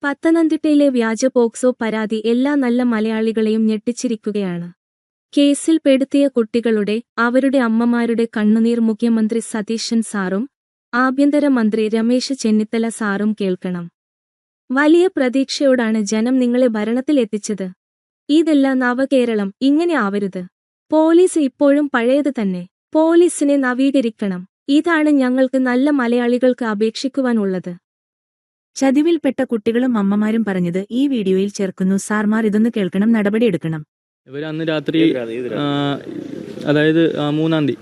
പത്തനംതിട്ടയിലെ വ്യാജ പോക്സോ പരാതി എല്ലാ നല്ല മലയാളികളെയും ഞെട്ടിച്ചിരിക്കുകയാണ്. കേസിൽ പെടുത്തിയ കുട്ടികളുടെ, അവരുടെ അമ്മമാരുടെ കണ്ണുനീർ മുഖ്യമന്ത്രി സതീശൻ സാറും ആഭ്യന്തരമന്ത്രി രമേശ് ചെന്നിത്തല സാറും കേൾക്കണം. വലിയ പ്രതീക്ഷയോടാണ് ജനം നിങ്ങളെ ഭരണത്തിലെത്തിച്ചത്. ഇതല്ല നവകേരളം, ഇങ്ങനെ ആവരുത്. പോലീസ് ഇപ്പോഴും പഴയത് തന്നെ. പോലീസിനെ നവീകരിക്കണം. ഇതാണ് ഞങ്ങൾക്ക് നല്ല മലയാളികൾക്ക് അപേക്ഷിക്കുവാനുള്ളത്. ചതിവിൽപ്പെട്ട കുട്ടികളും അമ്മമാരും പറഞ്ഞത് ഈ വീഡിയോയിൽ ചേർക്കുന്നു. സാർമാർ ഇതൊന്ന് കേൾക്കണം, നടപടിയെടുക്കണം. ഇവർ അന്ന് രാത്രി അതായത് 3-ാം തീയതി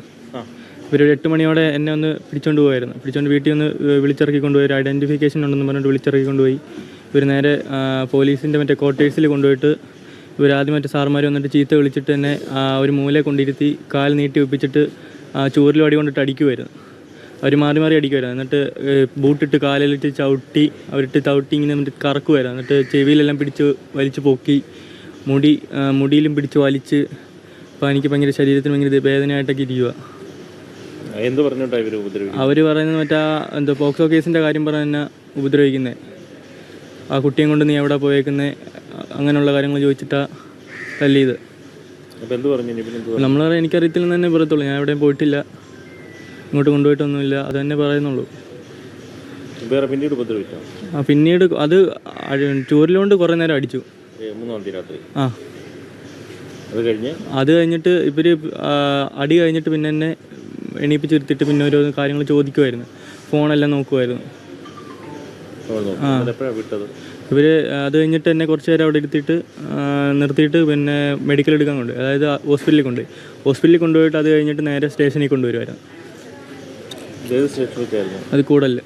ഇവർ 8 മണിയോടെ എന്നെ ഒന്ന് പിടിച്ചോണ്ട് പോയായിരുന്നു. പിടിച്ചോണ്ട് വീട്ടിൽ ഒന്ന് വിളിച്ചിറക്കി കൊണ്ടുപോയി. ഒരു ഐഡൻറ്റിഫിക്കേഷൻ ഉണ്ടെന്ന് പറഞ്ഞിട്ട് വിളിച്ചിറക്കി കൊണ്ടുപോയി. ഇവർ നേരെ പോലീസിൻ്റെ മറ്റേ ക്വാർട്ടേഴ്സിൽ കൊണ്ടുപോയിട്ട് ഇവർ ആദ്യം മറ്റേ സാർമാർ വന്നിട്ട് ചീത്ത വിളിച്ചിട്ട് തന്നെ ഒരു മൂലയെ കൊണ്ടിരുത്തി കാൽ നീട്ടി വെപ്പിച്ചിട്ട് ചൂരിൽ വടി കൊണ്ടിട്ട് അടിക്കുമായിരുന്നു. അവർ മാറി മാറി അടിക്കുമായിരുന്നു. എന്നിട്ട് ബൂട്ടിട്ട് കാലിലിട്ട് ചവിട്ടി ഇങ്ങനെ എന്നിട്ട് കറക്കുമായിരുന്നു. എന്നിട്ട് ചെവിയിലെല്ലാം പിടിച്ച് വലിച്ച് പൊക്കി മുടിയിലും പിടിച്ച് വലിച്ച്. അപ്പോൾ എനിക്ക് ഭയങ്കര ശരീരത്തിന് ഭയങ്കര വേദനയായിട്ടൊക്കെ ഇരിക്കുക. അവർ പറയുന്നത് മറ്റേ പോക്സോ കേസിൻ്റെ കാര്യം പറഞ്ഞാൽ ഉപദ്രവിക്കുന്നത്, ആ കുട്ടിയും കൊണ്ട് നീ എവിടെ പോയേക്കുന്നത്, അങ്ങനെയുള്ള കാര്യങ്ങൾ ചോദിച്ചിട്ടാണ് തല്ലിയത്. നമ്മൾ എനിക്കറിയത്തില്ലെന്ന് തന്നെ പറയത്തുള്ളൂ. ഞാൻ എവിടെയും പോയിട്ടില്ല, ഇങ്ങോട്ട് കൊണ്ടുപോയിട്ടൊന്നുമില്ല, അത് തന്നെ പറയുന്നുള്ളൂ. പിന്നീട് അത് ചൂരിലുകൊണ്ട് കുറേ നേരം അടിച്ചു. അത് കഴിഞ്ഞിട്ട് ഇവർ അടി കഴിഞ്ഞിട്ട് പിന്നെ എന്നെ എണീപ്പിച്ചിരുത്തിട്ട് പിന്നെ ഓരോ കാര്യങ്ങൾ ചോദിക്കുമായിരുന്നു. ഫോണെല്ലാം നോക്കുമായിരുന്നു. ഇവർ അത് കഴിഞ്ഞിട്ട് എന്നെ കുറച്ച് നേരം അവിടെ നിർത്തിയിട്ട് പിന്നെ മെഡിക്കൽ എടുക്കാൻ കൊണ്ടുപോയി. അതായത് ഹോസ്പിറ്റലിൽ കൊണ്ടുപോയിട്ട് അത് കഴിഞ്ഞിട്ട് നേരെ സ്റ്റേഷനിൽ കൊണ്ടുവരുമായിരുന്നു. അത് കൂടല്ലേ.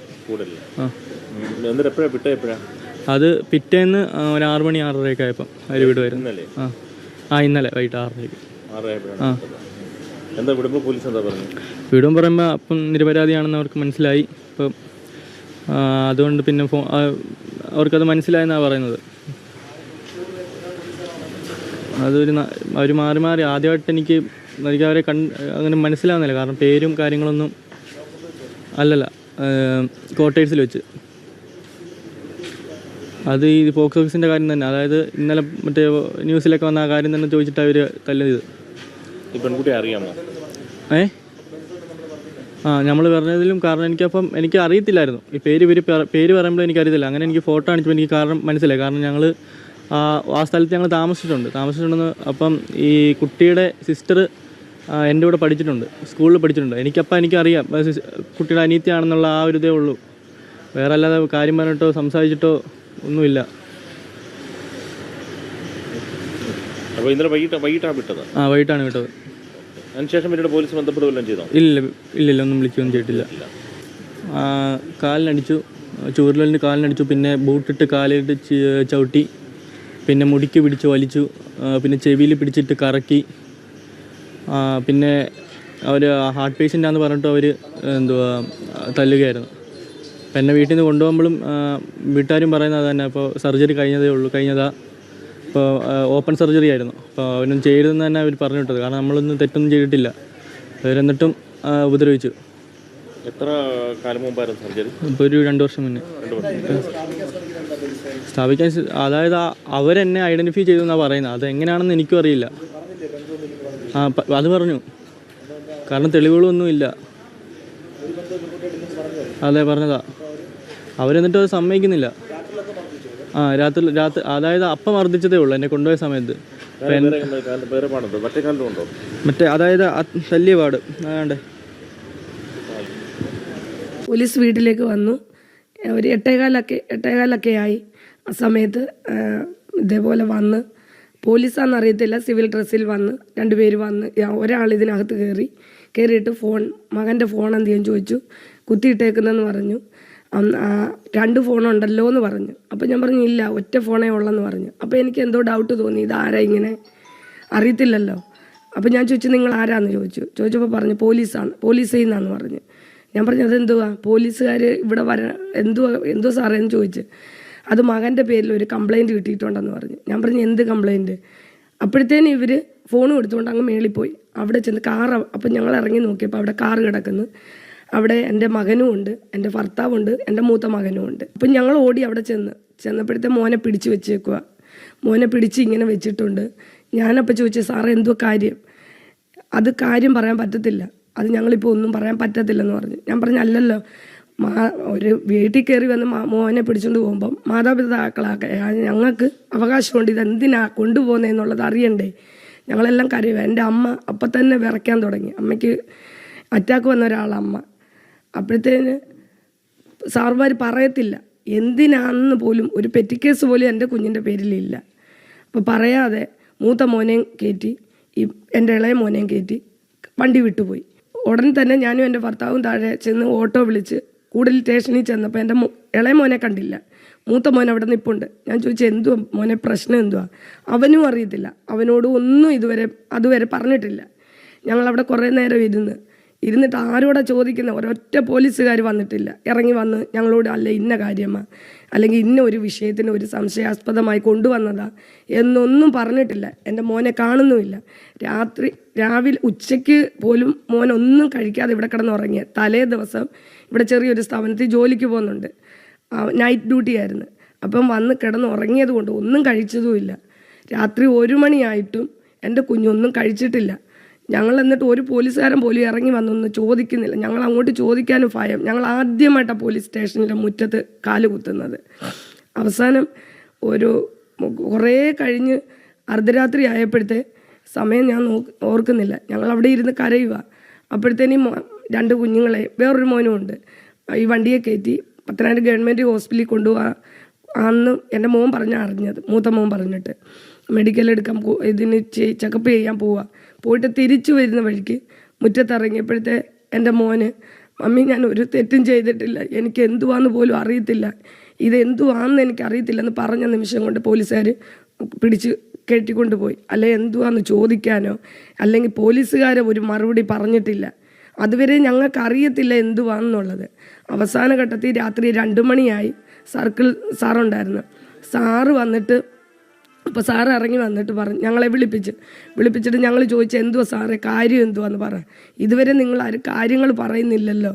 അത് പിറ്റേന്ന് ഒരു 6 മണി 6:30 ആയപ്പം അവർ വിടുമായിരുന്നു. ഇന്നലെ വൈകിട്ട് 6:30. വിടും പറയുമ്പോൾ അപ്പം നിരപരാധിയാണെന്ന് അവർക്ക് മനസ്സിലായി. ഇപ്പം അതുകൊണ്ട് പിന്നെ അവർക്കത് മനസ്സിലായെന്നാണ് പറയുന്നത്. അവർ മാറി മാറി ആദ്യമായിട്ട് എനിക്ക് അവരെ അങ്ങനെ മനസ്സിലാവുന്നില്ല. കാരണം പേരും കാര്യങ്ങളൊന്നും അല്ലല്ല, ക്വാർട്ടേഴ്സിൽ വെച്ച്. അത് ഈ പോക്സോ കേസിൻ്റെ കാര്യം തന്നെ. അതായത് ഇന്നലെ മറ്റേ ന്യൂസിലൊക്കെ വന്ന ആ കാര്യം തന്നെ ചോദിച്ചിട്ട് അവർ തല്ലിയത്. പെൺകുട്ടി അറിയാമോ? നമ്മൾ പറഞ്ഞതിലും കാരണം എനിക്ക് അറിയത്തില്ലായിരുന്നു ഈ പേര് പറയുമ്പോൾ എനിക്കറിയത്തില്ല. അങ്ങനെ എനിക്ക് ഫോട്ടോ കാണിച്ചപ്പോൾ എനിക്ക് കാരണം മനസ്സിലായി. കാരണം ഞങ്ങൾ ആ സ്ഥലത്ത് ഞങ്ങൾ താമസിച്ചിട്ടുണ്ടെന്ന്. അപ്പം ഈ കുട്ടിയുടെ സിസ്റ്റർ എൻ്റെ കൂടെ പഠിച്ചിട്ടുണ്ട്, സ്കൂളിൽ പഠിച്ചിട്ടുണ്ട്. എനിക്കറിയാം കുട്ടിയുടെ അനിയത്തിയാണെന്നുള്ള ആ ഒരു ഇതേ ഉള്ളൂ. വേറെ അല്ലാതെ കാര്യം പറഞ്ഞിട്ടോ സംസാരിച്ചിട്ടോ ഒന്നുമില്ല. വൈകിട്ടാണ് വിട്ടത്. അതിനുശേഷം പോലീസ് ബന്ധപ്പെടുകയെല്ലാം ചെയ്തോ? ഇല്ല, ഒന്നും വിളിക്കുകയൊന്നും ചെയ്തിട്ടില്ല. കാലിനടിച്ചു, ചൂരിലിന് കാലിനടിച്ചു. പിന്നെ ബൂട്ടിട്ട് കാലിട്ട് ചവിട്ടി. പിന്നെ മുടിക്ക് പിടിച്ച് വലിച്ചു. പിന്നെ ചെവിയിൽ പിടിച്ചിട്ട് കറക്കി. പിന്നെ അവർ ഹാർട്ട് പേഷ്യൻ്റാന്ന് പറഞ്ഞിട്ട് അവർ തല്ലുകയായിരുന്നു. അപ്പം എന്നെ വീട്ടിൽ നിന്ന് കൊണ്ടുപോകുമ്പോഴും വീട്ടുകാരും പറയുന്നത് തന്നെ. അപ്പോൾ സർജറി കഴിഞ്ഞതാ. ഇപ്പോൾ ഓപ്പൺ സർജറി ആയിരുന്നു. അപ്പോൾ അവനൊന്നും ചെയ്യരുതെന്ന് തന്നെ അവർ പറഞ്ഞു വിട്ടത്. കാരണം നമ്മളൊന്നും തെറ്റൊന്നും ചെയ്തിട്ടില്ല. അവരെന്നിട്ടും ഉപദ്രവിച്ചു. എത്ര കാലം മുമ്പായിരുന്നു സർജറി? ഇപ്പോൾ ഒരു 2 വർഷം മുന്നേ സ്ഥാപിക്കാൻ. അതായത് അവരെന്നെ ഐഡൻറ്റിഫൈ ചെയ്തു എന്നാണ് പറയുന്നത്. അതെങ്ങനെയാണെന്ന് എനിക്കും അറിയില്ല. അത് പറഞ്ഞു. കാരണം തെളിവുകളൊന്നും ഇല്ല. അതെ, പറഞ്ഞതാ. അവരെന്നിട്ടും അത് സമ്മതിക്കുന്നില്ല. രാത്രി അതായത് അപ്പം മർദ്ദിച്ചതേ ഉള്ളൂ എന്നെ കൊണ്ടുപോയ സമയത്ത്. മറ്റേ അതായത് തല്ലിയ പാട് വേണ്ടേ. പോലീസ് വീട്ടിലേക്ക് വന്നു. ഒരു 8:15 ആയി. ആ സമയത്ത് ഇതേപോലെ വന്ന്, പോലീസാണെന്ന് അറിയത്തില്ല, സിവിൽ ഡ്രസ്സിൽ വന്ന് 2 പേര് വന്ന്. ഒരാൾ ഇതിനകത്ത് കയറിയിട്ട് മകൻ്റെ ഫോൺ എന്ത് ചെയ്യാൻ ചോദിച്ചു. കുത്തിയിട്ടേക്കുന്നെന്ന് പറഞ്ഞു. 2 ഫോണുണ്ടല്ലോ എന്ന് പറഞ്ഞു. അപ്പോൾ ഞാൻ പറഞ്ഞു ഇല്ല, ഒറ്റ ഫോണേ ഉള്ളെന്ന് പറഞ്ഞു. അപ്പോൾ എനിക്ക് എന്തോ ഡൗട്ട് തോന്നി, ഇതാരാ ഇങ്ങനെ, അറിയത്തില്ലല്ലോ. അപ്പോൾ ഞാൻ ചോദിച്ചു നിങ്ങൾ ആരാന്ന് ചോദിച്ചപ്പോൾ പറഞ്ഞു പോലീസിൽ നിന്നാന്ന് പറഞ്ഞു. ഞാൻ പറഞ്ഞു അതെന്തുവാ, പോലീസുകാർ ഇവിടെ എന്തോ സാറേ എന്ന് ചോദിച്ചു. അത് മകൻ്റെ പേരിൽ ഒരു കംപ്ലയിൻറ്റ് കിട്ടിയിട്ടുണ്ടെന്ന് പറഞ്ഞു. ഞാൻ പറഞ്ഞു എന്ത് കംപ്ലയിൻറ്റ്? അപ്പോഴത്തേനും ഇവർ ഫോൺ കൊടുത്തുകൊണ്ട് അങ്ങ് മേളിൽ പോയി. അവിടെ ചെന്ന് അപ്പം ഞങ്ങൾ ഇറങ്ങി നോക്കിയപ്പോൾ അവിടെ കാറ് കിടക്കുന്നു. അവിടെ എൻ്റെ മകനും ഉണ്ട്, എൻ്റെ ഭർത്താവുണ്ട്, എൻ്റെ മൂത്ത മകനും ഉണ്ട്. അപ്പം ഞങ്ങൾ ഓടി അവിടെ ചെന്നപ്പോഴത്തെ മോനെ പിടിച്ച് വെച്ചേക്കുക. മോനെ പിടിച്ച് ഇങ്ങനെ വെച്ചിട്ടുണ്ട്. ഞാനപ്പോൾ ചോദിച്ചു, സാറേ എന്തോ കാര്യം? അത് കാര്യം പറയാൻ പറ്റത്തില്ല, അത് ഞങ്ങളിപ്പോൾ ഒന്നും പറയാൻ പറ്റത്തില്ലെന്ന് പറഞ്ഞു. ഞാൻ പറഞ്ഞു അല്ലല്ലോ, ഒരു വീട്ടിൽ കയറി വന്ന് മോനെ പിടിച്ചുകൊണ്ട് പോകുമ്പം മാതാപിതാക്കളാക്കെ ഞങ്ങൾക്ക് അവകാശമുണ്ട് ഇതെന്തിനാ കൊണ്ടുപോകുന്നതെന്നുള്ളത് അറിയണ്ടേ. ഞങ്ങളെല്ലാം കരയുക. എൻ്റെ അമ്മ അപ്പം തന്നെ വിറയ്ക്കാൻ തുടങ്ങി. അമ്മയ്ക്ക് അറ്റാക്ക് വന്ന ഒരാളമ്മ. അപ്പോഴത്തേന് സാറുമാർ പറയത്തില്ല എന്തിനാണെന്ന് പോലും, ഒരു പെറ്റി കേസ് പോലും എൻ്റെ കുഞ്ഞിൻ്റെ പേരിലില്ല. അപ്പോൾ പറയാതെ മൂത്ത മോനെയും കയറ്റി എൻ്റെ ഇളയ മോനെയും കയറ്റി വണ്ടി വിട്ടുപോയി. ഉടൻ തന്നെ ഞാനും എൻ്റെ ഭർത്താവും താഴെ ചെന്ന് ഓട്ടോ വിളിച്ച് കൂടുതൽ സ്റ്റേഷനിൽ ചെന്നപ്പോൾ എൻ്റെ ഇളയ മോനെ കണ്ടില്ല. മൂത്ത മോൻ അവിടെ നിൽപ്പുണ്ട്. ഞാൻ ചോദിച്ചു എന്തുവാ മോനെ പ്രശ്നം എന്തുവാ? അവനും അറിയത്തില്ല. അവനോട് ഒന്നും അതുവരെ പറഞ്ഞിട്ടില്ല. ഞങ്ങളവിടെ കുറേ നേരം ഇരുന്നിട്ട് ആരോടാ ചോദിക്കുന്ന, ഒരൊറ്റ പോലീസുകാർ വന്നിട്ടില്ല. ഇറങ്ങി വന്ന് ഞങ്ങളോട് അല്ല ഇന്ന കാര്യമാ അല്ലെങ്കിൽ ഇന്ന ഒരു വിഷയത്തിന് ഒരു സംശയാസ്പദമായി കൊണ്ടുവന്നതാ എന്നൊന്നും പറഞ്ഞിട്ടില്ല. എൻ്റെ മോനെ കാണുന്നുമില്ല. രാവിലെ ഉച്ചയ്ക്ക് പോലും മോനൊന്നും കഴിക്കാതെ ഇവിടെ കിടന്നുറങ്ങിയ. തലേ ദിവസം ഇവിടെ ചെറിയൊരു സ്ഥാപനത്തിൽ ജോലിക്ക് പോകുന്നുണ്ട്, നൈറ്റ് ഡ്യൂട്ടി ആയിരുന്നു. അപ്പം വന്ന് കിടന്നുറങ്ങിയത് കൊണ്ട് ഒന്നും കഴിച്ചതുമില്ല. രാത്രി 1 മണിയായിട്ടും എൻ്റെ കുഞ്ഞൊന്നും കഴിച്ചിട്ടില്ല. ഞങ്ങൾ എന്നിട്ട് ഒരു പോലീസുകാരൻ പോലും ഇറങ്ങി വന്നൊന്നും ചോദിക്കുന്നില്ല. ഞങ്ങൾ അങ്ങോട്ട് ചോദിക്കാനും ഭയം. ഞങ്ങൾ ആദ്യമായിട്ടാണ് പോലീസ് സ്റ്റേഷനിലെ മുറ്റത്ത് കാല് കുത്തുന്നത്. അവസാനം കുറേ കഴിഞ്ഞ് അർദ്ധരാത്രി ആയപ്പോഴത്തെ സമയം ഞാൻ ഓർക്കുന്നില്ല. ഞങ്ങൾ അവിടെ ഇരുന്ന് കരയുക. അപ്പോഴത്തേനും 2 കുഞ്ഞുങ്ങളെ, വേറൊരു മോനും ഉണ്ട്, ഈ വണ്ടിയെ കയറ്റി പത്തനാപുരം ഗവൺമെൻറ് ഹോസ്പിറ്റലിൽ കൊണ്ടുപോകാൻ അന്ന് എൻ്റെ മോൻ അറിഞ്ഞത്, മൂത്ത മോൻ പറഞ്ഞിട്ട് മെഡിക്കൽ എടുക്കാൻ ഇതിന് ചെക്കപ്പ് ചെയ്യാൻ പോയിട്ട് തിരിച്ചു വരുന്ന വഴിക്ക് മുറ്റത്തിറങ്ങിയപ്പോഴത്തെ എൻ്റെ മോന്, മമ്മി ഞാൻ ഒരു തെറ്റും ചെയ്തിട്ടില്ല, എനിക്ക് എന്തുവാന്ന് പോലും അറിയത്തില്ല, ഇതെന്തുവാന്ന് എനിക്കറിയത്തില്ലെന്ന് പറഞ്ഞ നിമിഷം കൊണ്ട് പോലീസുകാർ പിടിച്ച് കെട്ടിക്കൊണ്ടുപോയി. അല്ലെ എന്തുവാന്ന് ചോദിക്കാനോ അല്ലെങ്കിൽ പോലീസുകാരെ ഒരു മറുപടി പറഞ്ഞിട്ടില്ല. അതുവരെ ഞങ്ങൾക്ക് അറിയത്തില്ല എന്തുവാണെന്നുള്ളത്. അവസാന ഘട്ടത്തിൽ രാത്രി 2 മണിയായി. സർക്കിൾ സാറുണ്ടായിരുന്നു. സാറ് വന്നിട്ട്, അപ്പോൾ സാറ് ഇറങ്ങി വന്നിട്ട് പറഞ്ഞു, ഞങ്ങളെ വിളിപ്പിച്ചിട്ട് ഞങ്ങൾ ചോദിച്ചു എന്തുവാ സാറേ കാര്യം എന്തുവാന്ന് പറ, ഇതുവരെ നിങ്ങൾ ആരും കാര്യങ്ങൾ പറയുന്നില്ലല്ലോ.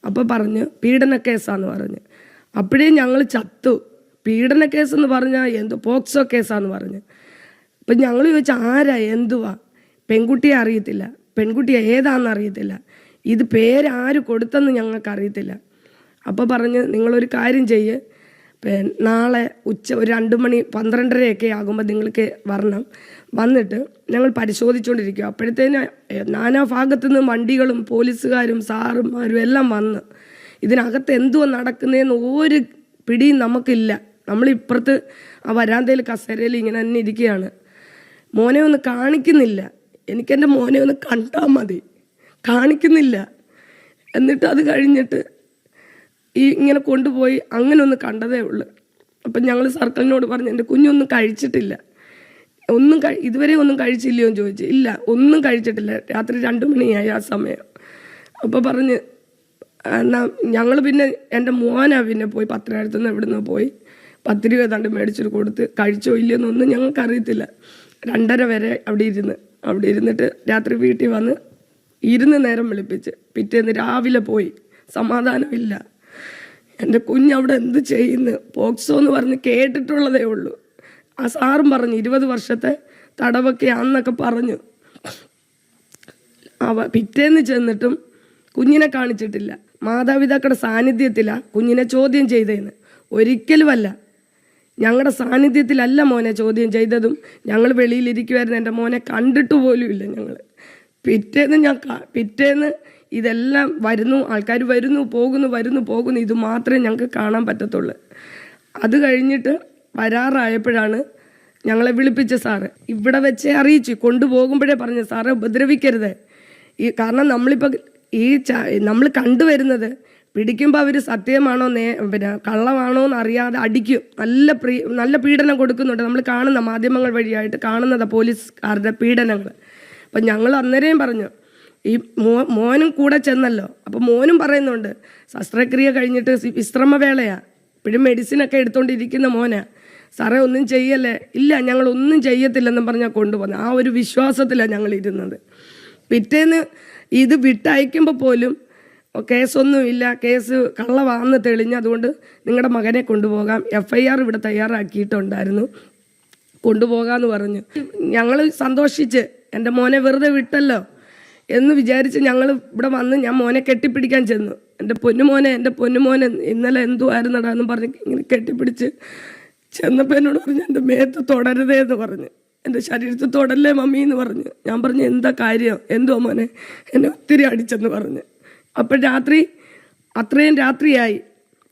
അപ്പോൾ പറഞ്ഞു പീഡന കേസാന്ന് പറഞ്ഞു. അപ്പോഴേ ഞങ്ങൾ ചത്തു. പീഡന കേസെന്ന് പറഞ്ഞാൽ എന്തോ പോക്സോ കേസാന്ന് പറഞ്ഞു. അപ്പം ഞങ്ങൾ ചോദിച്ചാൽ ആരാ എന്തുവാ? പെൺകുട്ടിയെ അറിയത്തില്ല, പെൺകുട്ടിയെ ഏതാണെന്ന് അറിയത്തില്ല, ഇത് പേരാര് കൊടുത്തെന്ന് ഞങ്ങൾക്ക് അറിയത്തില്ല. അപ്പോൾ പറഞ്ഞ് നിങ്ങളൊരു കാര്യം ചെയ്യ്, നാളെ ഉച്ച ഒരു 2 മണി 12:30 ആകുമ്പോൾ നിങ്ങൾക്ക് വന്നിട്ട് ഞങ്ങൾ പരിശോധിച്ചുകൊണ്ടിരിക്കുക. അപ്പോഴത്തേന് നാനാഭാഗത്തു നിന്നും വണ്ടികളും പോലീസുകാരും സാറുമാരും എല്ലാം വന്ന് ഇതിനകത്ത് എന്തുവാ നടക്കുന്നതെന്ന് ഒരു പിടിയും നമുക്കില്ല. നമ്മളിപ്പുറത്ത് ആ വരാന്തയിൽ കസേരയിൽ ഇങ്ങനെ തന്നെ ഇരിക്കുകയാണ്. മോനെ ഒന്ന് കാണിക്കുന്നില്ല. എനിക്കെൻ്റെ മോനെ ഒന്ന് കണ്ടാൽ മതി, കാണിക്കുന്നില്ല. എന്നിട്ട് അത് കഴിഞ്ഞിട്ട് ഇങ്ങനെ കൊണ്ടുപോയി അങ്ങനെ ഒന്ന് കണ്ടതേ ഉള്ളൂ. അപ്പം ഞങ്ങൾ സർക്കിളിനോട് പറഞ്ഞു എൻ്റെ കുഞ്ഞൊന്നും കഴിച്ചിട്ടില്ല, ഇതുവരെ ഒന്നും കഴിച്ചില്ലയോ എന്ന് ചോദിച്ചു. ഇല്ല, ഒന്നും കഴിച്ചിട്ടില്ല. രാത്രി 2 മണിയായി ആ സമയം. അപ്പോൾ പറഞ്ഞ് എന്നാൽ ഞങ്ങൾ പിന്നെ എൻ്റെ മോനാ പിന്നെ പോയി 10,000 നിന്ന് എവിടെ നിന്ന് പോയി 10 രൂപ ഏതാണ്ട് മേടിച്ചിട്ട് കൊടുത്ത് കഴിച്ചോ ഇല്ലയെന്നൊന്നും ഞങ്ങൾക്കറിയത്തില്ല. 2:30 വരെ അവിടെ ഇരുന്നിട്ട് രാത്രി വീട്ടിൽ വന്ന് നേരം വിളിപ്പിച്ച് പിറ്റേന്ന് രാവിലെ പോയി. സമാധാനമില്ല. എൻ്റെ കുഞ്ഞവിടെ എന്ത് ചെയ്യുന്നു? പോക്സോ എന്ന് പറഞ്ഞ് കേട്ടിട്ടുള്ളതേ ഉള്ളൂ. ആ സാറും പറഞ്ഞു 20 വർഷത്തെ തടവൊക്കെ അന്നൊക്കെ പറഞ്ഞു. പിറ്റേന്ന് ചെന്നിട്ടും കുഞ്ഞിനെ കാണിച്ചിട്ടില്ല. മാതാപിതാക്കളുടെ സാന്നിധ്യത്തിലാണ് കുഞ്ഞിനെ ചോദ്യം ചെയ്തതെന്ന്. ഒരിക്കലുമല്ല, ഞങ്ങളുടെ സാന്നിധ്യത്തിലല്ല മോനെ ചോദ്യം ചെയ്തതും. ഞങ്ങൾ വെളിയിലിരിക്കുമായിരുന്നു, എൻ്റെ മോനെ കണ്ടിട്ട് പോലുമില്ല ഞങ്ങൾ. പിറ്റേന്ന് ഇതെല്ലാം വരുന്നു, ആൾക്കാർ വരുന്നു പോകുന്നു, ഇത് മാത്രമേ ഞങ്ങൾക്ക് കാണാൻ പറ്റത്തുള്ളൂ. അത് കഴിഞ്ഞിട്ട് വരാറായപ്പോഴാണ് ഞങ്ങളെ വിളിപ്പിച്ച സാറ്. ഇവിടെ വെച്ചേ അറിയിച്ചു, കൊണ്ടുപോകുമ്പോഴേ പറഞ്ഞു സാറെ ഉപദ്രവിക്കരുത്. കാരണം നമ്മളിപ്പോൾ നമ്മൾ കണ്ടുവരുന്നത് പിടിക്കുമ്പോൾ അവർ സത്യമാണോ കള്ളമാണോ എന്ന് അറിയാതെ അടിക്കും. നല്ല പീഡനം കൊടുക്കുന്നുണ്ട്. നമ്മൾ കാണുന്ന മാധ്യമങ്ങൾ വഴിയായിട്ട് കാണുന്നതാണ് പോലീസുകാരുടെ പീഡനങ്ങൾ. അപ്പം ഞങ്ങൾ അന്നേരം പറഞ്ഞു, ഈ മോനും കൂടെ ചെന്നല്ലോ, അപ്പോൾ മോനും പറയുന്നുണ്ട് ശസ്ത്രക്രിയ കഴിഞ്ഞിട്ട് വിശ്രമവേളയാണ്, ഇപ്പോഴും മെഡിസിനൊക്കെ എടുത്തുകൊണ്ടിരിക്കുന്ന മോനാ, സാറേ ഒന്നും ചെയ്യല്ലേ. ഇല്ല, ഞങ്ങളൊന്നും ചെയ്യത്തില്ലെന്നും പറഞ്ഞാൽ കൊണ്ടുപോകുന്നത്. ആ ഒരു വിശ്വാസത്തിലാണ് ഞങ്ങൾ ഇരുന്നത്. പിറ്റേന്ന് ഇത് വിട്ടയക്കുമ്പോൾ പോലും കേസൊന്നുമില്ല, കേസ് കള്ളവാന്ന് തെളിഞ്ഞ്, അതുകൊണ്ട് നിങ്ങളുടെ മകനെ കൊണ്ടുപോകാം, FIR ഇവിടെ തയ്യാറാക്കിയിട്ടുണ്ടായിരുന്നു, കൊണ്ടുപോകാമെന്ന് പറഞ്ഞു. ഞങ്ങൾ സന്തോഷിച്ച് എൻ്റെ മോനെ വെറുതെ വിട്ടല്ലോ എന്ന് വിചാരിച്ച് ഞങ്ങൾ ഇവിടെ വന്ന് ഞാൻ മോനെ കെട്ടിപ്പിടിക്കാൻ ചെന്നു. എൻ്റെ പൊന്നുമോനെ ഇന്നലെ എന്തുവായിരുന്നടാ എന്ന് പറഞ്ഞ് ഇങ്ങനെ കെട്ടിപ്പിടിച്ച് ചെന്നപ്പോൾ എന്നോട് പറഞ്ഞു എൻ്റെ മേത്ത് തൊടരുതേ എന്ന് പറഞ്ഞു, എൻ്റെ ശരീരത്തിൽ തൊടല്ലേ മമ്മി എന്ന് പറഞ്ഞു. ഞാൻ പറഞ്ഞു എന്താ കാര്യം, എന്തുവാ മോനെ, എന്നെ ഒത്തിരി അടിച്ചെന്ന് പറഞ്ഞു. അപ്പോൾ അത്രയും രാത്രിയായി.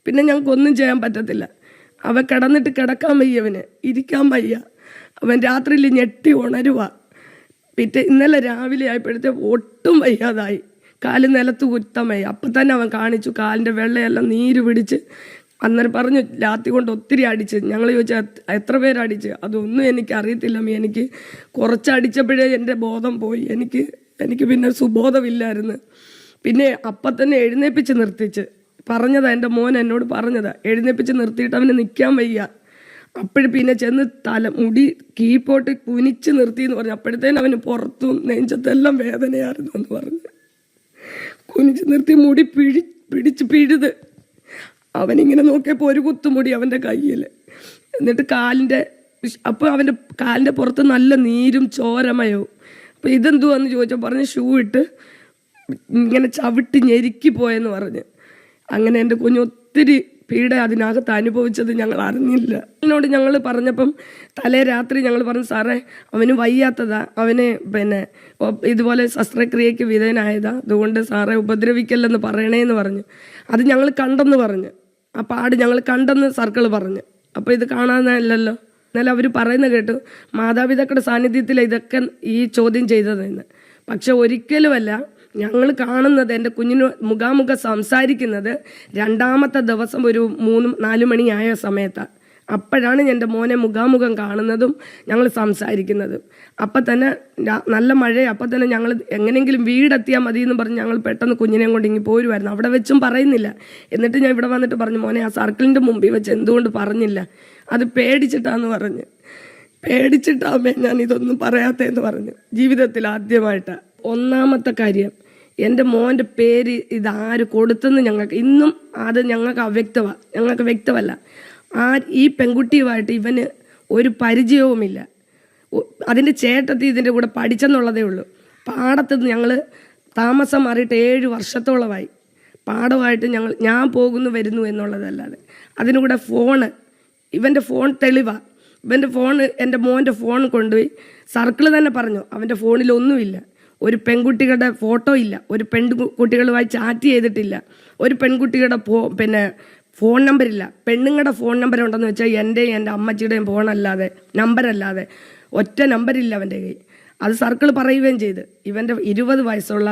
പിന്നെ ഞങ്ങൾക്കൊന്നും ചെയ്യാൻ പറ്റത്തില്ല. അവൻ കിടക്കാൻ വയ്യ, അവന് ഇരിക്കാൻ വയ്യ, അവൻ രാത്രിയിൽ ഞെട്ടി ഉണരുക. ഇന്നലെ രാവിലെ ആയപ്പോഴത്തേക്ക് ഒട്ടും വയ്യാതായി, കാല് നിലത്ത് കുത്താൻ വയ്യ. അപ്പം തന്നെ അവൻ കാണിച്ചു, കാലിൻ്റെ വെള്ളയെല്ലാം നീര് പിടിച്ച്. അന്നേരം പറഞ്ഞു ലാത്തി കൊണ്ട് ഒത്തിരി അടിച്ച്. ഞങ്ങൾ ചോദിച്ചാൽ എത്ര പേരടിച്ച്, അതൊന്നും എനിക്ക് അറിയത്തില്ല മീ, എനിക്ക് കുറച്ചടിച്ചപ്പോഴേ എൻ്റെ ബോധം പോയി, എനിക്ക് പിന്നെ സുബോധമില്ലായിരുന്നു. പിന്നെ അപ്പം തന്നെ എഴുന്നേപ്പിച്ച് നിർത്തിച്ച് പറഞ്ഞതാ, എൻ്റെ മോൻ എന്നോട് പറഞ്ഞതാ, എഴുന്നേപ്പിച്ച് നിർത്തിയിട്ട് അവന് നിൽക്കാൻ വയ്യ. അപ്പോഴും പിന്നെ ചെന്ന് മുടി കീപ്പോട്ട് കുനിച്ച് നിർത്തി എന്ന് പറഞ്ഞു. അപ്പോഴത്തേനും അവന് പുറത്തും നെഞ്ചത്തെല്ലാം വേദനയായിരുന്നു എന്ന് പറഞ്ഞു. കുനിച്ച് നിർത്തി മുടി പിടിച്ച് പിഴുത്. അവനിങ്ങനെ നോക്കിയപ്പോൾ ഒരു കുത്തുമുടി അവൻ്റെ കയ്യിൽ. എന്നിട്ട് അപ്പോൾ അവൻ്റെ കാലിൻ്റെ പുറത്ത് നല്ല നീരും ചോരമയവും. അപ്പോൾ ഇതെന്തുവാന്ന് ചോദിച്ചാൽ പറഞ്ഞ് ഷൂ ഇട്ട് ഇങ്ങനെ ചവിട്ടി ഞെരുക്കി പോയെന്ന് പറഞ്ഞ്. അങ്ങനെ എൻ്റെ കുഞ്ഞ് ഒത്തിരി പീഡ അതിനകത്ത് അനുഭവിച്ചത് ഞങ്ങൾ അറിഞ്ഞില്ല. എന്നോട് ഞങ്ങൾ പറഞ്ഞപ്പം തലേ രാത്രി ഞങ്ങൾ പറഞ്ഞു, സാറേ അവന് വയ്യാത്തതാ, അവന് പിന്നെ ഇതുപോലെ ശസ്ത്രക്രിയയ്ക്ക് വിധേയനായതാ, അതുകൊണ്ട് സാറേ ഉപദ്രവിക്കല്ലെന്ന് പറയണേന്ന് പറഞ്ഞു. അത് ഞങ്ങൾ കണ്ടെന്ന് പറഞ്ഞു, ആ പാട് ഞങ്ങൾ കണ്ടെന്ന് സർക്കിൾ പറഞ്ഞു. അപ്പോൾ ഇത് കാണാനല്ലല്ലോ. എന്നാലും അവർ പറയുന്ന കേട്ടു മാതാപിതാക്കളുടെ സാന്നിധ്യത്തിൽ ഇതൊക്കെ ഈ ചോദ്യം ചെയ്തതെന്ന്. പക്ഷെ ഒരിക്കലുമല്ല ഞങ്ങൾ കാണുന്നത്. എൻ്റെ കുഞ്ഞിന് മുഖാമുഖം സംസാരിക്കുന്നത് രണ്ടാമത്തെ ദിവസം ഒരു 3-4 മണിയായ സമയത്താണ്. അപ്പോഴാണ് എൻ്റെ മോനെ മുഖാമുഖം കാണുന്നതും ഞങ്ങൾ സംസാരിക്കുന്നതും. അപ്പം തന്നെ നല്ല മഴ, അപ്പം തന്നെ ഞങ്ങൾ എങ്ങനെയെങ്കിലും വീടെത്തിയാൽ മതി എന്ന് പറഞ്ഞ് ഞങ്ങൾ പെട്ടെന്ന് കുഞ്ഞിനെയും കൊണ്ട് ഇങ്ങ് പോരുമായിരുന്നു. അവിടെ വെച്ചും പറയുന്നില്ല. എന്നിട്ട് ഞാൻ ഇവിടെ വന്നിട്ട് പറഞ്ഞു, മോനെ ആ സർക്കിളിൻ്റെ മുമ്പിൽ വെച്ച് എന്തുകൊണ്ട് പറഞ്ഞില്ല, അത് പേടിച്ചിട്ടാന്ന് പറഞ്ഞ്. പേടിച്ചിട്ടാമേ ഞാൻ ഇതൊന്നും പറയാത്തതെന്ന് പറഞ്ഞു. ജീവിതത്തിൽ ആദ്യമായിട്ടാണ്. ഒന്നാമത്തെ കാര്യം, എൻ്റെ മോൻ്റെ പേര് ഇതാര് കൊടുത്തെന്ന് ഞങ്ങൾക്ക് ഇന്നും അത് ഞങ്ങൾക്ക് വ്യക്തമല്ല. ഈ പെൺകുട്ടിയുമായിട്ട് ഇവന് ഒരു പരിചയവുമില്ല. അതിൻ്റെ ചേട്ടത്തി ഇതിൻ്റെ കൂടെ പഠിച്ചെന്നുള്ളതേ ഉള്ളൂ. പാടത്തുനിന്ന് ഞങ്ങൾ താമസം മാറിയിട്ട് 7 വർഷത്തോളമായി. പാടമായിട്ട് ഞാൻ പോകുന്നു വരുന്നു എന്നുള്ളതല്ലാതെ. അതിനുകൂടെ ഇവൻ്റെ ഫോൺ തെളിവാണ്. ഇവൻ്റെ എൻ്റെ മോൻ്റെ ഫോൺ കൊണ്ടുപോയി സർക്കിൾ തന്നെ പറഞ്ഞു അവൻ്റെ ഫോണിലൊന്നുമില്ല, ഒരു പെൺകുട്ടികളുടെ ഫോട്ടോ ഇല്ല, ഒരു പെൺകുട്ടികളുമായി ചാറ്റ് ചെയ്തിട്ടില്ല, ഒരു പെൺകുട്ടിയുടെ ഫോൺ നമ്പറില്ല. പെണ്ണുങ്ങളുടെ ഫോൺ നമ്പർ ഉണ്ടെന്ന് വെച്ചാൽ എൻ്റെ അമ്മച്ചിയുടെയും നമ്പരല്ലാതെ ഒറ്റ നമ്പറില്ല അവൻ്റെ കയ്യിൽ. അത് സർക്കിൾ പറയുകയും ചെയ്ത്. ഇവൻ്റെ 20 വയസ്സുള്ള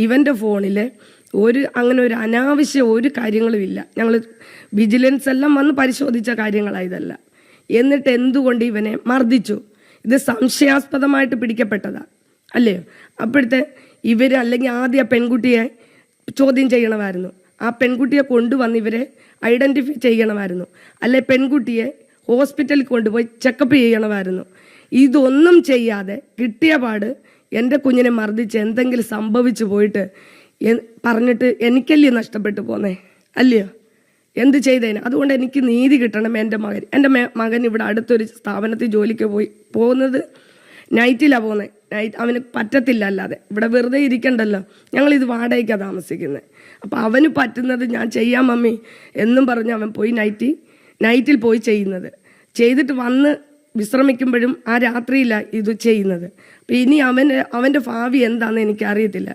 ഇവൻ്റെ ഫോണിൽ അങ്ങനെ ഒരു അനാവശ്യ ഒരു കാര്യങ്ങളും ഇല്ല. ഞങ്ങൾ വിജിലൻസ് എല്ലാം വന്ന് പരിശോധിച്ച കാര്യങ്ങളായതല്ല. എന്നിട്ട് എന്തുകൊണ്ട് ഇവനെ മർദ്ദിച്ചു? ഇത് സംശയാസ്പദമായിട്ട് പിടിക്കപ്പെട്ടതാണ് അല്ലേ? അപ്പോഴത്തെ അല്ലെങ്കിൽ ആദ്യം ആ പെൺകുട്ടിയെ ചോദ്യം ചെയ്യണമായിരുന്നു. ആ പെൺകുട്ടിയെ കൊണ്ടുവന്ന് ഇവരെ ഐഡൻറ്റിഫൈ ചെയ്യണമായിരുന്നു. അല്ലെ പെൺകുട്ടിയെ ഹോസ്പിറ്റലിൽ കൊണ്ടുപോയി ചെക്കപ്പ് ചെയ്യണമായിരുന്നു. ഇതൊന്നും ചെയ്യാതെ കിട്ടിയ പാട് എൻ്റെ കുഞ്ഞിനെ മർദ്ദിച്ച് എന്തെങ്കിലും സംഭവിച്ചു പോയിട്ട് പറഞ്ഞിട്ട് എനിക്കല്ലേ നഷ്ടപ്പെട്ടു പോന്നേ, അല്ലയോ? എന്ത് ചെയ്തേനെ? അതുകൊണ്ട് എനിക്ക് നീതി കിട്ടണം. എൻ്റെ മകൻ ഇവിടെ അടുത്തൊരു സ്ഥാപനത്തിൽ ജോലിക്ക് പോകുന്നത് നൈറ്റിലാണ് പോകുന്നത്. അവന് പറ്റത്തില്ല, അല്ലാതെ ഇവിടെ വെറുതെ ഇരിക്കണ്ടല്ലോ, ഞങ്ങളിത് വാടകയ്ക്കാണ് താമസിക്കുന്നത്. അപ്പോൾ അവന് പറ്റുന്നത് ഞാൻ ചെയ്യാം മമ്മി എന്നും പറഞ്ഞ് അവൻ പോയി നൈറ്റിൽ പോയി ചെയ്തിട്ട് വന്ന് വിശ്രമിക്കുമ്പോഴും ആ രാത്രിയിലാണ് ഇത് ചെയ്യുന്നത്. അപ്പോൾ ഇനി അവൻ്റെ ഭാവി എന്താണെന്ന് എനിക്കറിയത്തില്ല.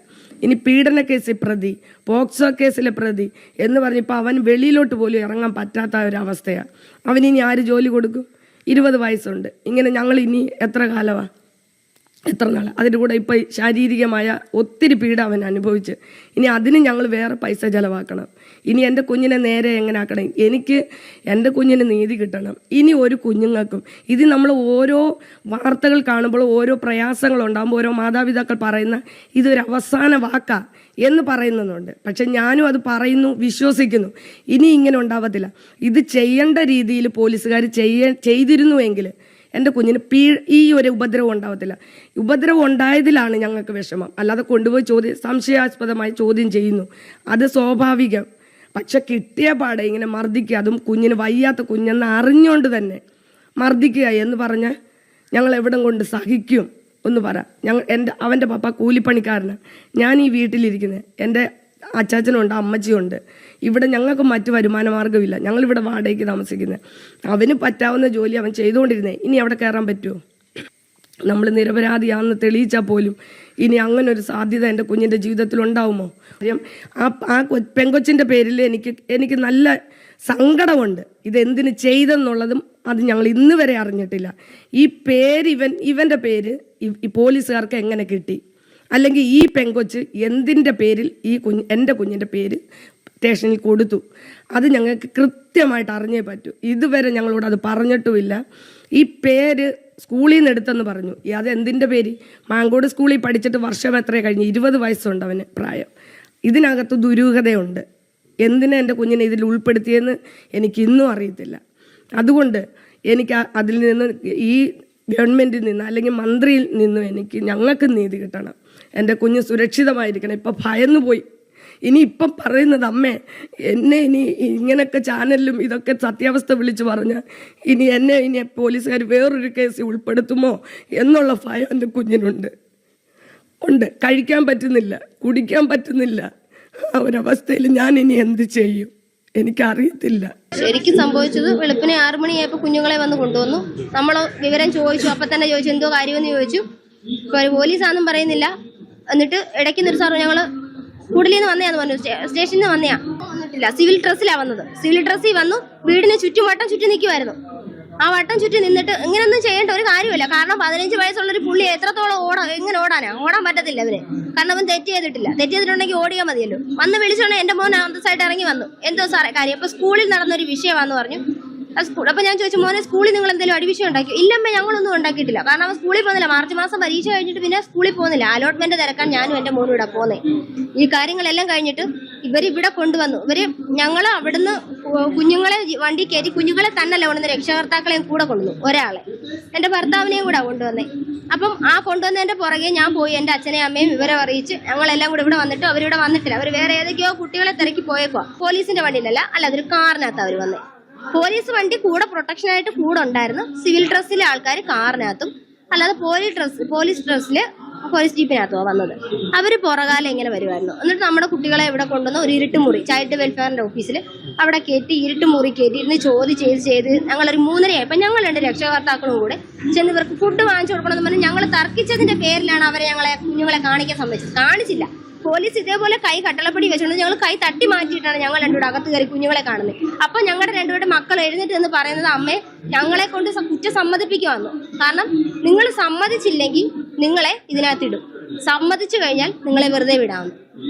ഇനി പീഡന കേസിൽ പ്രതി, പോക്സോ കേസിലെ പ്രതി എന്ന് പറഞ്ഞപ്പോൾ അവൻ വെളിയിലോട്ട് പോലും ഇറങ്ങാൻ പറ്റാത്ത ഒരവസ്ഥയാണ്. അവനിനി ആര് ജോലി കൊടുക്കും? 20 വയസ്സുണ്ട്. ഇങ്ങനെ ഞങ്ങൾ ഇനി എത്ര കാലമാണ്, എത്ര നാൾ? അതിൻ്റെ കൂടെ ഇപ്പോൾ ശാരീരികമായ ഒത്തിരി പീഡ അവൻ അനുഭവിച്ച് ഇനി അതിന് ഞങ്ങൾ വേറെ പൈസ ചിലവാക്കണം. ഇനി എൻ്റെ കുഞ്ഞിനെ നേരെ എങ്ങനെ ആക്കണം? എനിക്ക് എൻ്റെ കുഞ്ഞിന് നീതി കിട്ടണം. ഇനി ഒരു കുഞ്ഞുങ്ങൾക്കും ഇത് നമ്മൾ ഓരോ വാർത്തകൾ കാണുമ്പോൾ ഓരോ പ്രയാസങ്ങളുണ്ടാകുമ്പോൾ ഓരോ മാതാപിതാക്കൾ പറയുന്ന ഇതൊരു അവസാന വാക്കാ എന്ന് പറയുന്നുണ്ട്. പക്ഷെ ഞാനും അത് പറയുന്നു, വിശ്വസിക്കുന്നു. ഇനി ഇങ്ങനെ ഉണ്ടാവത്തില്ല. ഇത് ചെയ്യേണ്ട രീതിയിൽ പോലീസുകാർ ചെയ്തിരുന്നുവെങ്കിൽ എൻ്റെ കുഞ്ഞിന് ഈ ഒരു ഉപദ്രവം ഉണ്ടാവത്തില്ല. ഉപദ്രവം ഉണ്ടായതിലാണ് ഞങ്ങൾക്ക് വിഷമം. അല്ലാതെ കൊണ്ടുപോയി സംശയാസ്പദമായി ചോദ്യം ചെയ്യുന്നു, അത് സ്വാഭാവികം. പക്ഷെ കിട്ടിയ പാടെ ഇങ്ങനെ മർദ്ദിക്കുക, അതും കുഞ്ഞിന് വയ്യാത്ത കുഞ്ഞെന്ന് അറിഞ്ഞുകൊണ്ട് തന്നെ മർദ്ദിക്കുക എന്ന് പറഞ്ഞാൽ ഞങ്ങൾ എവിടം കൊണ്ട് സഹിക്കും ഒന്ന് പറ. അവൻ്റെ പപ്പ കൂലിപ്പണിക്കാരന്, ഞാൻ ഈ വീട്ടിലിരിക്കുന്നത്, എൻ്റെ അച്ചാച്ചനുണ്ട്, അമ്മച്ചിയുണ്ട്. ഇവിടെ ഞങ്ങൾക്ക് മറ്റു വരുമാന മാർഗ്ഗമില്ല, ഞങ്ങളിവിടെ വാടകയ്ക്ക് താമസിക്കുന്നത്. അവന് പറ്റാവുന്ന ജോലി അവൻ ചെയ്തുകൊണ്ടിരുന്നേ, ഇനി അവിടെ കയറാൻ പറ്റുമോ? നമ്മൾ നിരപരാധിയാണെന്ന് തെളിയിച്ചാൽ പോലും ഇനി അങ്ങനെ ഒരു സാധ്യത എൻ്റെ കുഞ്ഞിൻ്റെ ജീവിതത്തിൽ ഉണ്ടാവുമോ? ആ പെങ്കൊച്ചിൻ്റെ പേരിൽ എനിക്ക് നല്ല സങ്കടമുണ്ട്. ഇതെന്തിന് ചെയ്തെന്നുള്ളതും അത് ഞങ്ങൾ ഇന്ന് വരെ അറിഞ്ഞിട്ടില്ല. ഈ പേര് ഇവൻ്റെ പേര് ഈ പോലീസുകാർക്ക് എങ്ങനെ കിട്ടി, അല്ലെങ്കിൽ ഈ പെങ്കൊച്ച് എന്തിൻ്റെ പേരിൽ എൻ്റെ കുഞ്ഞിൻ്റെ പേര് സ്റ്റേഷനിൽ കൊടുത്തു, അത് ഞങ്ങൾക്ക് കൃത്യമായിട്ട് അറിഞ്ഞേ പറ്റൂ. ഇതുവരെ ഞങ്ങളോട് അത് പറഞ്ഞിട്ടുമില്ല. ഈ പേര് സ്കൂളിൽ നിന്ന് എടുത്തെന്ന് പറഞ്ഞു. അതെന്തിൻ്റെ പേര്? മാങ്കോട് സ്കൂളിൽ പഠിച്ചിട്ട് വർഷം എത്ര കഴിഞ്ഞ്? 20 വയസ്സുണ്ട് അവന് പ്രായം. ഇതിനകത്ത് ദുരൂഹതയുണ്ട്. എന്തിനാ എൻ്റെ കുഞ്ഞിനെ ഇതിൽ ഉൾപ്പെടുത്തിയെന്ന് എനിക്കിന്നും അറിയത്തില്ല. അതുകൊണ്ട് എനിക്ക് അതിൽ നിന്ന്, ഈ ഗവൺമെൻറ്റിൽ നിന്ന് അല്ലെങ്കിൽ മന്ത്രിയിൽ നിന്നും ഞങ്ങൾക്ക് നീതി കിട്ടണം. എൻ്റെ കുഞ്ഞ് സുരക്ഷിതമായിരിക്കണം. ഇപ്പം ഭയന്നു പോയി. ഇപ്പം പറയുന്നത്, അമ്മേ എന്നെ ഇനി ഇങ്ങനെയൊക്കെ ചാനലിലും ഇതൊക്കെ സത്യാവസ്ഥ വിളിച്ച് പറഞ്ഞാൽ ഇനി പോലീസുകാർ വേറൊരു കേസിൽ ഉൾപ്പെടുത്തുമോ എന്നുള്ള ഭയം എൻ്റെ കുഞ്ഞിനുണ്ട്. കഴിക്കാൻ പറ്റുന്നില്ല, കുടിക്കാൻ പറ്റുന്നില്ല. ആ ഒരവസ്ഥയിൽ ഞാൻ ഇനി എന്ത് ചെയ്യും എനിക്കറിയത്തില്ല. ശരിക്കും സംഭവിച്ചത് വെളുപ്പിനെ 6 മണിയായപ്പോൾ കുഞ്ഞുങ്ങളെ വന്ന് കൊണ്ടുവന്നു. നമ്മൾ വിവരം ചോദിച്ചു, അപ്പം തന്നെ ചോദിച്ചു എന്തോ കാര്യമെന്ന് ചോദിച്ചു. പോലീസാണെന്നും പറയുന്നില്ല. എന്നിട്ട് ഇടയ്ക്ക് നിർസാറ് ഞങ്ങൾ കൂടുതലിൽ നിന്ന് വന്നയാന്ന് പറഞ്ഞു, സ്റ്റേഷനിൽ നിന്ന് വന്നയാ. വന്നിട്ടില്ല, സിവിൽ ഡ്രസ്സിലാണ് വന്നത്. സിവിൽ ഡ്രസ്സിൽ വന്നു, വീടിന് വട്ടം ചുറ്റി നിൽക്കുമായിരുന്നു. ആ വട്ടം ചുറ്റി നിന്നിട്ട് ഇങ്ങനൊന്നും ചെയ്യേണ്ട ഒരു കാര്യമില്ല. കാരണം 15 വയസ്സുള്ളൊരു പുള്ളി എത്രത്തോളം എങ്ങനെ ഓടാൻ പറ്റത്തില്ല അവന്. കാരണം അവൻ തെറ്റ് ചെയ്തിട്ടുണ്ടെങ്കിൽ ഓടിയാൽ മതിയല്ലോ. വന്ന് വിളിച്ചോണ്ടേ എൻ്റെ മോൻ അന്തസ്സായിട്ട് ഇറങ്ങി വന്നു. എന്തോ സാറേ കാര്യം, അപ്പൊ സ്കൂളിൽ നടന്നൊരു വിഷയമാണെന്ന് പറഞ്ഞു. അപ്പൊ ഞാൻ ചോദിച്ചു, മോനെ സ്കൂളിൽ നിങ്ങൾ എന്തെങ്കിലും അടിവിഷയം ഉണ്ടാക്കി? ഇല്ലമ്മ, ഞങ്ങളൊന്നും ഉണ്ടാക്കിയിട്ടില്ല. കാരണം അവൻ സ്കൂളിൽ പോകുന്നില്ല. മാർച്ച് മാസം പരീക്ഷ കഴിഞ്ഞിട്ട് പിന്നെ സ്കൂളിൽ പോകുന്നില്ല. അലോട്ട്മെന്റ് തിരക്കാൻ ഞാനും എൻ്റെ മോനും ഇവിടെ പോകുന്നേ. ഈ കാര്യങ്ങളെല്ലാം കഴിഞ്ഞിട്ട് ഇവരിവിടെ കൊണ്ടുവന്നു. ഞങ്ങൾ അവിടുന്ന് കുഞ്ഞുങ്ങളെ വണ്ടി കയറ്റി, കുഞ്ഞുങ്ങളെ തന്നല്ല കൊണ്ടുവന്ന്, രക്ഷകർത്താക്കളെയും കൂടെ കൊണ്ടുവന്നു. ഒരാളെ, എൻ്റെ ഭർത്താവിനെയും കൂടെ കൊണ്ടുവന്നേ. അപ്പം ആ കൊണ്ടുവന്നതിന്റെ പുറകെ ഞാൻ പോയി എൻ്റെ അച്ഛനെയും അമ്മയും വിവരം അറിയിച്ച് ഞങ്ങളെല്ലാം കൂടെ ഇവിടെ വന്നിട്ട് അവരിവിടെ വന്നിട്ടില്ല. അവർ വേറെ ഏതൊക്കെയോ കുട്ടികളെ തിരക്കി പോയേക്കോ. പോലീസിന്റെ വണ്ടിയിലല്ല, അതൊരു കാറിനകത്ത് അവർ വന്നേ. പോലീസ് വണ്ടി കൂടെ പ്രൊട്ടക്ഷനായിട്ട് കൂടെ ഉണ്ടായിരുന്നു. സിവിൽ ഡ്രസ്സിലെ ആൾക്കാർ കാറിനകത്തും, അല്ലാതെ പോലീസ് ഡ്രസ്സില് പോലീസ് ജീപ്പിനകത്തോ വന്നത്. അവർ പുറകാലം ഇങ്ങനെ വരുമായിരുന്നു. എന്നിട്ട് നമ്മുടെ കുട്ടികളെ ഇവിടെ കൊണ്ടുവന്ന് ഒരു ഇരുട്ടുമുറി, ചൈൽഡ് വെൽഫെയറിന്റെ ഓഫീസിൽ അവിടെ കയറ്റി ഇരുട്ടുമുറി കയറ്റി ഇരുന്ന് ചെയ്ത് ഞങ്ങളൊരു 3:30 ആയപ്പോൾ ഞങ്ങൾ 2 രക്ഷകർത്താക്കളും കൂടെ ചെന്ന് ഇവർക്ക് ഫുഡ് വാങ്ങിച്ചു കൊടുക്കണമെന്ന് പറഞ്ഞ് ഞങ്ങൾ തർക്കിച്ചതിന്റെ പേരിലാണ് അവരെ കുഞ്ഞുങ്ങളെ കാണിക്കാൻ സമ്മതിച്ചത്. കാണിച്ചില്ല. പോലീസ് ഇതേപോലെ കൈ കട്ടളപ്പടി വെച്ചുകൊണ്ട് ഞങ്ങൾ കൈ തട്ടി മാറ്റിയിട്ടാണ് ഞങ്ങൾ രണ്ടുകൂടെ അകത്ത് കയറി കുഞ്ഞുങ്ങളെ കാണുന്നത്. അപ്പൊ ഞങ്ങളുടെ രണ്ടുപേരുടെ മക്കൾ എഴുന്നേറ്റ് എന്ന് പറയുന്നത്, അമ്മേ ഞങ്ങളെ കൊണ്ട് കുറ്റം സമ്മതിപ്പിക്കുവാന്നു. കാരണം നിങ്ങൾ സമ്മതിച്ചില്ലെങ്കിൽ നിങ്ങളെ ഇതിനകത്തിടും, സമ്മതിച്ചു കഴിഞ്ഞാൽ നിങ്ങളെ വെറുതെ വിടാമെന്ന്.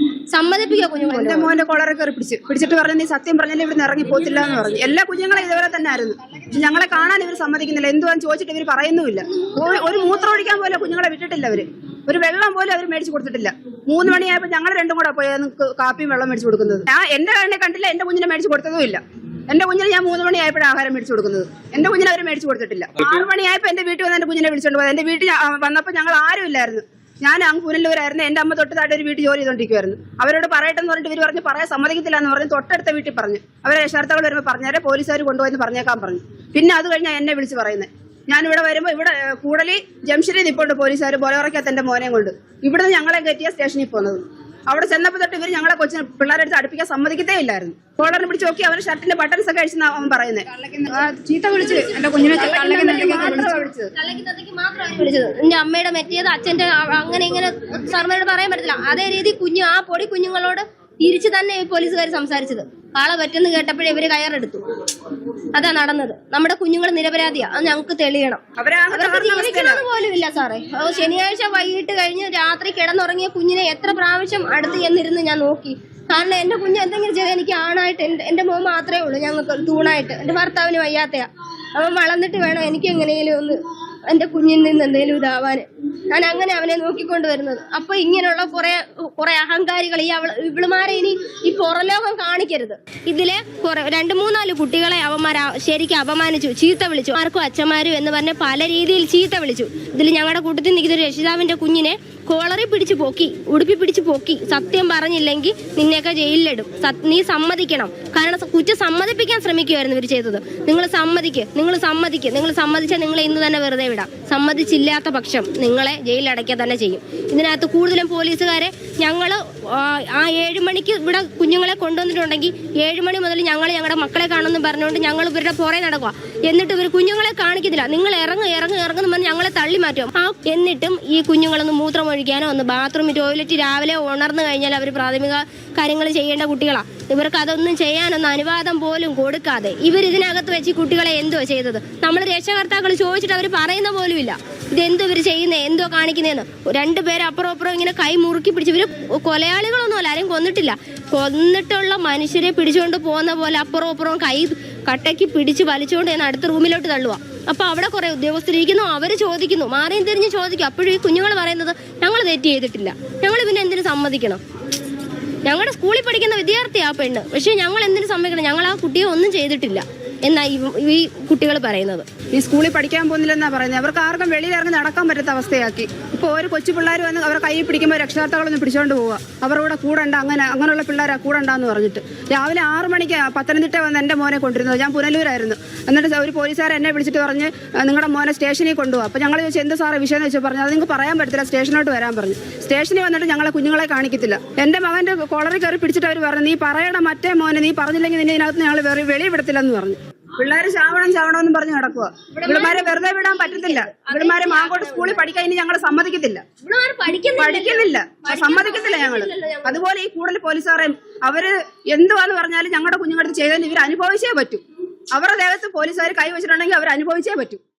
സമ്മതിപ്പിക്കുക കുഞ്ഞുങ്ങളെ. എന്റെ മോന്റെ കോളറെ കയറി പിടിച്ചിട്ട് പറഞ്ഞു, നീ സത്യം പറഞ്ഞാൽ ഇവിടെ ഇറങ്ങി പോത്തില്ല എന്ന് പറഞ്ഞു. എല്ലാ കുഞ്ഞുങ്ങളും ഇതേപോലെ തന്നെ ആയിരുന്നു. പക്ഷെ ഞങ്ങളെ കാണാൻ ഇവർ സമ്മതിക്കുന്നില്ല. എന്തുവാന്ന് ചോദിച്ചിട്ട് ഇവർ പറയുന്നുമില്ല. ഒരു മൂത്രം ഒഴിക്കാൻ പോലെ കുഞ്ഞുങ്ങളെ വിട്ടിട്ടില്ല. ഒരു വെള്ളം പോലും അവർ മേടിച്ചു കൊടുത്തിട്ടില്ല. 3 മണിയായപ്പോൾ ഞങ്ങൾ രണ്ടും കൂടെ പോയി കാപ്പിയും വെള്ളം മേടിച്ചു കൊടുക്കുന്നത്. ഞാൻ എന്റെ കണ്ണിനെ കണ്ടില്ല, എന്റെ കുഞ്ഞിനെ മേടിച്ചു കൊടുത്തതും ഇല്ല. എന്റെ കുഞ്ഞിനെ ഞാൻ 3 മണിയായപ്പോഴാണ് ആഹാരം മേടിച്ചു കൊടുക്കുന്നത്. എന്റെ കുഞ്ഞിനെ അവർ മേടിച്ചു കൊടുത്തിട്ടില്ല. 6 മണിയായപ്പോൾ എന്റെ വീട്ടിൽ വന്ന് എന്റെ കുഞ്ഞിനെ വിളിച്ചോണ്ട് പോയത്. എന്റെ വീട്ടിൽ വന്നപ്പോൾ ഞങ്ങൾ ആരും ഇല്ലായിരുന്നു. ഞാൻ അങ്ങ് പുനലൂരായിരുന്നു. എന്റെ അമ്മ തൊട്ടതായിട്ട് ഒരു വീട്ടിൽ ജോലി ചെയ്തോണ്ടിരിക്കുവായിരുന്നു. അവരോട് പറയട്ടെന്ന് പറഞ്ഞിട്ട് ഇവർ പറഞ്ഞ് പറയാൻ സമ്മതിക്കത്തില്ല എന്ന് പറഞ്ഞ് തൊട്ടടുത്ത വീട്ടിൽ പറഞ്ഞു. അവരെ രക്ഷകർത്താക്കൾ വരുമ്പോൾ പറഞ്ഞാൽ പോലീസുകാർ കൊണ്ടുപോയെന്ന് പറഞ്ഞേക്കാൻ പറഞ്ഞു. പിന്നെ അത് കഴിഞ്ഞാൽ എന്നെ വിളിച്ച് പറയുന്നത്. ഞാനിവിടെ വരുമ്പോൾ ഇവിടെ കൂടലി ജംഷനിൽ നിൽപ്പുണ്ട് പോലീസുകാർ ബൊലോറയ്ക്കകത്ത് എൻ്റെ മോനെ കൊണ്ട്. ഇവിടുന്ന് ഞങ്ങളെ കയറ്റിയ സ്റ്റേഷനിൽ പോകുന്നത്. അവിടെ ചെന്നപ്പോൾ തൊട്ട് ഇവർ ഞങ്ങളെ കൊച്ചിനെ പിള്ളേരെ അടുത്ത് അടുപ്പിക്കാൻ സമ്മതിക്കത്തേ ഇല്ലായിരുന്നു. കോളറിനെ പിടിച്ച് നോക്കി അവൻ ഷർട്ടിന്റെ ബട്ടൺസ് ഒക്കെ അഴിച്ചെന്നാ അവൻ പറയുന്നത്. ചീത്ത വിളിച്ച് എന്റെ കുഞ്ഞിനെ വിളിച്ചത്. എന്റെ അമ്മയുടെ മെറ്റിയത് അച്ഛന്റെ അങ്ങനെ ഇങ്ങനെ സർമ്മയോട് പറയാൻ പറ്റില്ല. അതേ രീതി ആ പൊടി കുഞ്ഞുങ്ങളോട് തിരിച്ചു തന്നെ പോലീസുകാർ സംസാരിച്ചത്. ആളെ പറ്റുന്ന കേട്ടപ്പോഴേ ഇവര് കയറെടുത്തു. അതാ നടന്നത്. നമ്മുടെ കുഞ്ഞുങ്ങൾ നിരപരാധിയാ, അത് ഞങ്ങൾക്ക് തെളിയണം. അവർക്ക് ജീവിക്കണമെന്ന് പോലും ഇല്ല സാറേ. ശനിയാഴ്ച വൈകിട്ട് കഴിഞ്ഞ് രാത്രി കിടന്നുറങ്ങിയ കുഞ്ഞിനെ എത്ര പ്രാവശ്യം അടുത്ത് ചെന്നിരുന്ന് ഞാൻ നോക്കി. കാരണം എന്റെ കുഞ്ഞ് എന്തെങ്കിലും ചെയ്ത് എനിക്ക് ആണായിട്ട് എന്റെ മോൻ മാത്രമേ ഉള്ളൂ ഞങ്ങൾക്ക് തൂണായിട്ട്. എന്റെ ഭർത്താവിന് വയ്യാത്തയാ. അവൻ വളർന്നിട്ട് വേണം എനിക്ക് എങ്ങനെയെങ്കിലും ഒന്ന് എൻ്റെ കുഞ്ഞിൽ നിന്ന് എന്തെങ്കിലും ഇതാവാൻ. ഞാൻ അങ്ങനെ അവനെ നോക്കിക്കൊണ്ട് വരുന്നത്. അപ്പൊ ഇങ്ങനെയുള്ള കുറെ അഹങ്കാരികൾ ഇവളുമാരെ ഇനി ഈ പുറലോകം കാണിക്കരുത്. ഇതിലെ 2-3-4 കുട്ടികളെ അവന്മാർ ശരിക്കും അപമാനിച്ചു, ചീത്ത വിളിച്ചു. ആർക്കും അച്ഛന്മാരും എന്ന് പറഞ്ഞ് പല രീതിയിൽ ചീത്ത വിളിച്ചു. ഇതിൽ ഞങ്ങളുടെ കൂട്ടത്തിൽ നിൽക്കുന്ന രക്ഷിതാവിന്റെ കുഞ്ഞിനെ കോളറി പിടിച്ചു പൊക്കി, ഉടുപ്പി പിടിച്ചു പൊക്കി. സത്യം പറഞ്ഞില്ലെങ്കിൽ നിന്നെയൊക്കെ ജയിലിലിടും. നീ സമ്മതിക്കണം. കാരണം കുറ്റം സമ്മതിപ്പിക്കാൻ ശ്രമിക്കുമായിരുന്നു ഇവർ ചെയ്തത്. നിങ്ങൾ സമ്മതിച്ചാൽ നിങ്ങളെ ഇന്ന് തന്നെ വെറുതെ വിടാം. സമ്മതിച്ചില്ലാത്ത പക്ഷം നിങ്ങളെ ജയിലിലടയ്ക്കുക തന്നെ ചെയ്യും. ഇതിനകത്ത് കൂടുതലും പോലീസുകാരെ ഞങ്ങൾ ആ 7 മണിക്ക് ഇവിടെ കുഞ്ഞുങ്ങളെ കൊണ്ടുവന്നിട്ടുണ്ടെങ്കിൽ 7 മണി മുതൽ ഞങ്ങളുടെ മക്കളെ കാണുമെന്ന് പറഞ്ഞുകൊണ്ട് ഞങ്ങൾ ഇവരുടെ പുറകെ നടക്കുക. എന്നിട്ട് ഇവർ കുഞ്ഞുങ്ങളെ കാണിക്കത്തില്ല. നിങ്ങൾ ഇറങ്ങുന്നു പറഞ്ഞ് ഞങ്ങളെ തള്ളി മാറ്റും. എന്നിട്ടും ഈ കുഞ്ഞുങ്ങളൊന്ന് മൂത്രമൊഴിക്കാനോ ഒന്ന് ബാത്റൂമിൽ ടോയ്ലറ്റ് രാവിലെ ഉണർന്നു കഴിഞ്ഞാൽ അവർ പ്രാഥമിക കാര്യങ്ങൾ ചെയ്യേണ്ട കുട്ടികളാണ്. ഇവർക്ക് അതൊന്നും ചെയ്യാനൊന്നും അനുവാദം പോലും കൊടുക്കാതെ ഇതിനകത്ത് വെച്ച് കുട്ടികളെ എന്തോ ചെയ്തത് നമ്മൾ രക്ഷകർത്താക്കൾ ചോദിച്ചിട്ട് അവർ പറയുന്ന പോലും ഇല്ല. ഇതെന്തോ ഇവർ ചെയ്യുന്നത്, എന്തോ കാണിക്കുന്നതെന്ന്. 2 പേര് അപ്പുറം ഇങ്ങനെ കൈ മുറുക്കി പിടിച്ച്. ഇവർ കൊലയാളികളൊന്നുമല്ല, ആരും കൊന്നിട്ടില്ല. കൊന്നിട്ടുള്ള മനുഷ്യരെ പിടിച്ചുകൊണ്ട് പോകുന്ന പോലെ അപ്പുറം കൈ കട്ടയ്ക്ക് പിടിച്ച് വലിച്ചുകൊണ്ട് ഞാൻ അടുത്ത റൂമിലോട്ട് തള്ളുക. അപ്പൊ അവിടെ കുറെ ഉദ്യോഗസ്ഥരിക്കുന്നു. അവർ ചോദിക്കുന്നു, മാറിയും തിരിഞ്ഞ് ചോദിക്കും. അപ്പോഴും ഈ കുഞ്ഞുങ്ങൾ പറയുന്നത് ഞങ്ങൾ തെറ്റ് ചെയ്തിട്ടില്ല, ഞങ്ങൾ പിന്നെ എന്തിനു സമ്മതിക്കണം? ഞങ്ങളുടെ സ്കൂളിൽ പഠിക്കുന്ന വിദ്യാർത്ഥിയാ പെണ്ണ്, പക്ഷെ ഞങ്ങൾ എന്തിനു സമ്മതിക്കണം? ഞങ്ങൾ ആ കുട്ടിയെ ഒന്നും ചെയ്തിട്ടില്ല എന്നാ ഈ കുട്ടികൾ പറയുന്നത്. ഈ സ്കൂളിൽ പഠിക്കാൻ പോകുന്നില്ലെന്നാ പറയുന്നത്. അവർക്ക് ആർക്കും വെളിയിൽ ഇറങ്ങി നടക്കാൻ പറ്റാത്ത അവസ്ഥയാക്കി. ഇപ്പോൾ ഒരു കൊച്ചു പിള്ളേർ വന്ന് അവരെ കൈ പിടിക്കുമ്പോൾ രക്ഷകർത്താക്കളൊന്ന് പിടിച്ചോണ്ട് പോവുക. അവരോട് കൂടണ്ട, അങ്ങനെയുള്ള പിള്ളേരാ കൂടണ്ടെന്ന് പറഞ്ഞിട്ട്. രാവിലെ 6 മണിക്ക് പത്തനംതിട്ട വന്ന് എൻ്റെ മോനെ കൊണ്ടിരുന്നത്. ഞാൻ പുനലൂരായിരുന്നു. എന്നിട്ട് ഒരു പോലീസുകാരൻ എന്നെ വിളിച്ചിട്ട് പറഞ്ഞ് നിങ്ങളുടെ മോനെ സ്റ്റേഷനിൽ കൊണ്ടുപോകും. അപ്പോൾ ഞങ്ങൾ ചോദിച്ചു എന്ത് സാറേ വിഷയം എന്ന് വെച്ചാൽ പറഞ്ഞു അത് നിങ്ങൾക്ക് പറയാൻ പറ്റത്തില്ല, സ്റ്റേഷനിലോട്ട് വരാൻ പറഞ്ഞു. സ്റ്റേഷനിൽ വന്നിട്ട് ഞങ്ങളെ കുഞ്ഞുങ്ങളെ കാണിക്കത്തില്ല. എൻ്റെ മകൻ്റെ കോളറിൽ കയറി പിടിച്ചിട്ട് അവർ പറഞ്ഞു നീ പറയണ മറ്റേ മോനെ, നീ പറഞ്ഞില്ലെങ്കിൽ നിന്നെ ഇതിനകത്ത് ഞങ്ങൾ വെളിയിൽ വിടത്തില്ലെന്ന് പറഞ്ഞു. പിള്ളേര് ചാവണമെന്ന് പറഞ്ഞ് നടക്കുക. ഇവിടുമാരെ വെറുതെ വിടാൻ പറ്റത്തില്ല. ഇവിടുമാരെ മാങ്കോട്ട് സ്കൂളിൽ പഠിക്കാൻ ഇനി ഞങ്ങൾ സമ്മതിക്കത്തില്ല, പഠിക്കുന്നില്ല, സമ്മതിക്കത്തില്ല ഞങ്ങൾ. അതുപോലെ ഈ കൂടുതൽ പോലീസുകാരെയും അവര് എന്തുവാന്ന് പറഞ്ഞാലും ഞങ്ങളുടെ കുഞ്ഞുങ്ങളുടെ ചെയ്തതിന് ഇവർ അനുഭവിച്ചേ പറ്റൂ. അവരുടെ ദേഹത്ത് പോലീസുകാർ കൈ വെച്ചിട്ടുണ്ടെങ്കിൽ അവർ അനുഭവിച്ചേ പറ്റൂ.